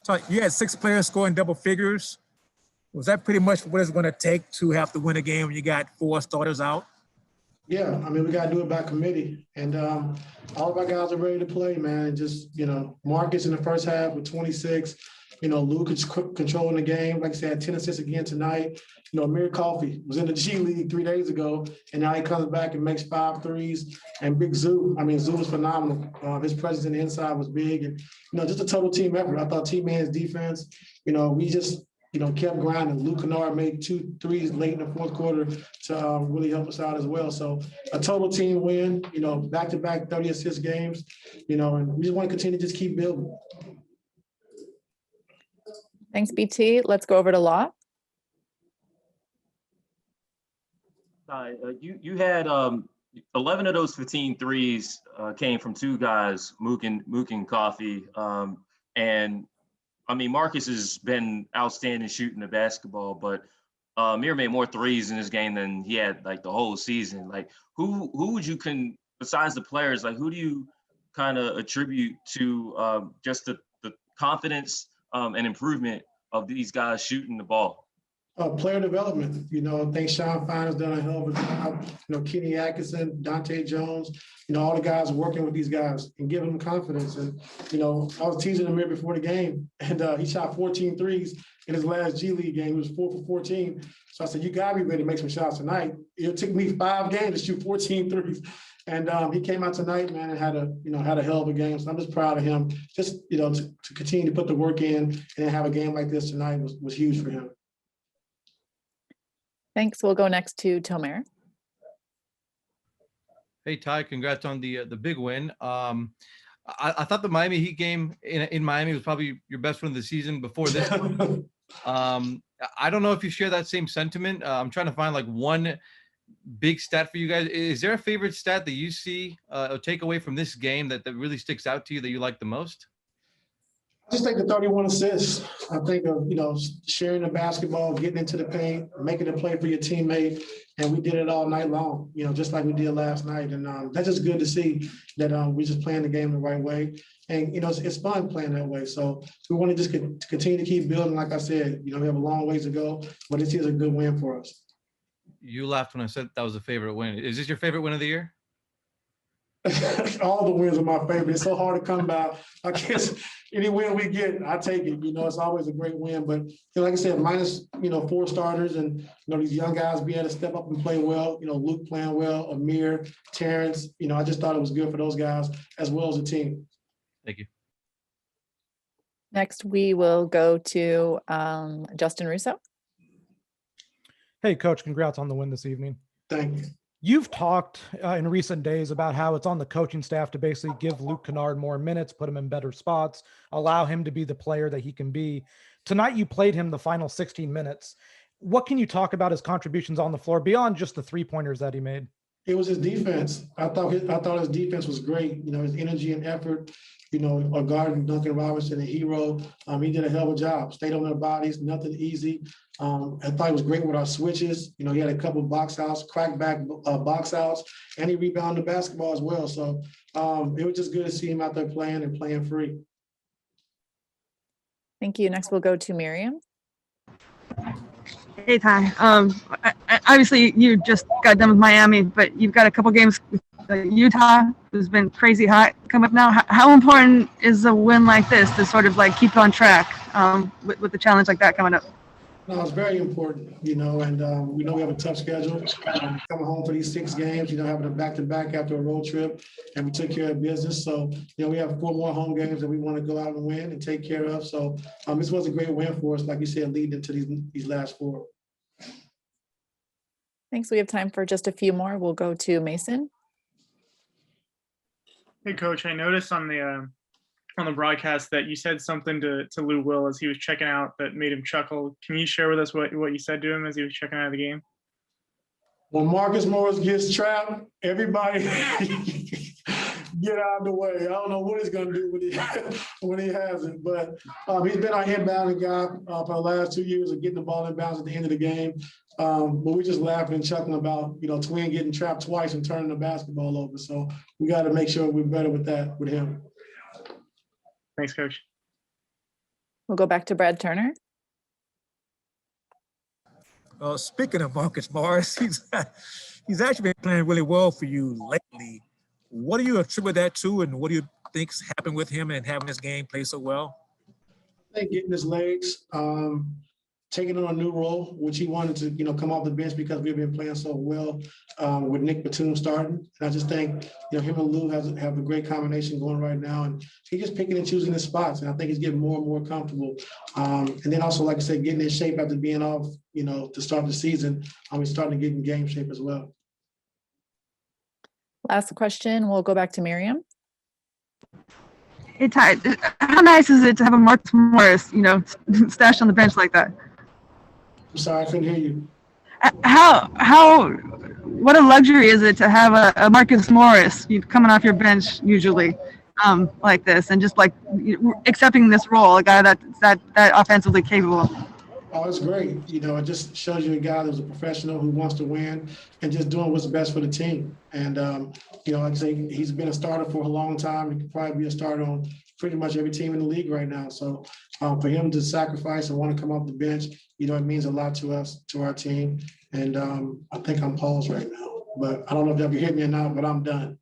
So you had 6 players scoring double figures. Was that pretty much what it's going to take to have to win a game when you got 4 starters out? Yeah, I mean, we got to do it by committee. And all of our guys are ready to play, man. Just, Marcus in the first half with 26. Luke is controlling the game. Like I said, 10 assists again tonight. Amir Coffey was in the G League 3 days ago, and now he comes back and makes 5 threes. And Big Zoo, Zoo was phenomenal. His presence in the inside was big. And, just a total team effort. I thought Team Man's defense, we just – kept grinding. Luke Kennard made 2 threes late in the fourth quarter to really help us out as well. So a total team win, back-to-back 30 assist games, and we just want to continue to just keep building. Thanks, BT. Let's go over to Law. You had 11 of those 15 threes came from 2 guys, Mook and Coffey. Marcus has been outstanding shooting the basketball, but Amir made more threes in this game than he had the whole season. Who would you besides the players, who do you kind of attribute to just the confidence and improvement of these guys shooting the ball? Player development. I think Sean Fine has done a hell of a job. Kenny Atkinson, Dante Jones, all the guys working with these guys and giving them confidence. And, I was teasing Amir before the game, and he shot 14 threes in his last G League game. He was 4 for 14. So I said, you got to be ready to make some shots tonight. It took me 5 games to shoot 14 threes. And he came out tonight, man, and had a hell of a game. So I'm just proud of him. Just, to continue to put the work in and then have a game like this tonight was huge for him. Thanks. We'll go next to Tomer. Hey, Ty, congrats on the big win. I thought the Miami Heat game in Miami was probably your best one of the season before this. I don't know if you share that same sentiment. I'm trying to find one big stat for you guys. Is there a favorite stat that you see or take away from this game that really sticks out to you that you like the most? I just think the 31 assists. I think of, sharing the basketball, getting into the paint, making a play for your teammate. And we did it all night long, just like we did last night. And that's just good to see that we're just playing the game the right way. And, it's fun playing that way. So we want to just continue to keep building. Like I said, we have a long ways to go, but this is a good win for us. You laughed when I said that was a favorite win. Is this your favorite win of the year? All the wins are my favorite. It's so hard to come by. I guess any win we get, I take it. It's always a great win. But like I said, minus 4 starters and these young guys being able to step up and play well. Luke playing well, Amir, Terrence. I just thought it was good for those guys as well as the team. Thank you. Next, we will go to Justin Russo. Hey, Coach, congrats on the win this evening. Thank you. You've talked in recent days about how it's on the coaching staff to basically give Luke Kennard more minutes, put him in better spots, allow him to be the player that he can be. Tonight, you played him the final 16 minutes. What can you talk about his contributions on the floor beyond just the 3-pointers that he made? It was his defense. I thought his defense was great. His energy and effort. A guard, Duncan Robinson, a hero. He did a hell of a job. Stayed on their bodies, nothing easy. I thought he was great with our switches. He had a couple of box outs, crackback box outs, and he rebounded the basketball as well. So it was just good to see him out there playing and playing free. Thank you. Next, we'll go to Miriam. Hey, Ty. Obviously, you just got done with Miami, but you've got a couple games with Utah, who's been crazy hot, come up now. How important is a win like this to sort of keep on track with the challenge like that coming up? No, it's very important, and we know we have a tough schedule. Coming home for these 6 games, having a back-to-back after a road trip, and we took care of business. So, we have 4 more home games that we want to go out and win and take care of. So, this was a great win for us, like you said, leading into these last 4. Thanks. We have time for just a few more. We'll go to Mason. Hey, Coach, I noticed on the broadcast that you said something to Lou Will as he was checking out that made him chuckle. Can you share with us what you said to him as he was checking out of the game? When Marcus Morris gets trapped, everybody get out of the way. I don't know what he's going to do when he has it, but he's been our inbounding guy for the last 2 years of getting the ball inbounds at the end of the game. But we're just laughing and chuckling about, Twin getting trapped twice and turning the basketball over. So we got to make sure we're better with that with him. Thanks, Coach. We'll go back to Brad Turner. Speaking of Marcus Morris, he's actually been playing really well for you lately. What do you attribute that to, and what do you think's happened with him and having his game play so well? I think getting his legs, taking on a new role, which he wanted to, come off the bench because we've been playing so well with Nick Batum starting. And I just think, him and Lue have a great combination going right now, and he's just picking and choosing his spots. And I think he's getting more and more comfortable. And then also, like I said, getting in shape after being off, to start the season. He's starting to get in game shape as well. Last question, we'll go back to Miriam. Hey, Ty, how nice is it to have a Marcus Morris, stashed on the bench like that? I'm sorry, I couldn't hear you. What a luxury is it to have a Marcus Morris coming off your bench usually like this, and just like accepting this role, a guy that offensively capable. Oh, it's great. It just shows you a guy that's a professional who wants to win and just doing what's best for the team. And, like I say, he's been a starter for a long time. He could probably be a starter on pretty much every team in the league right now. So for him to sacrifice and want to come off the bench, it means a lot to us, to our team. And I think I'm paused right now, but I don't know if y'all can hear me or not, but I'm done.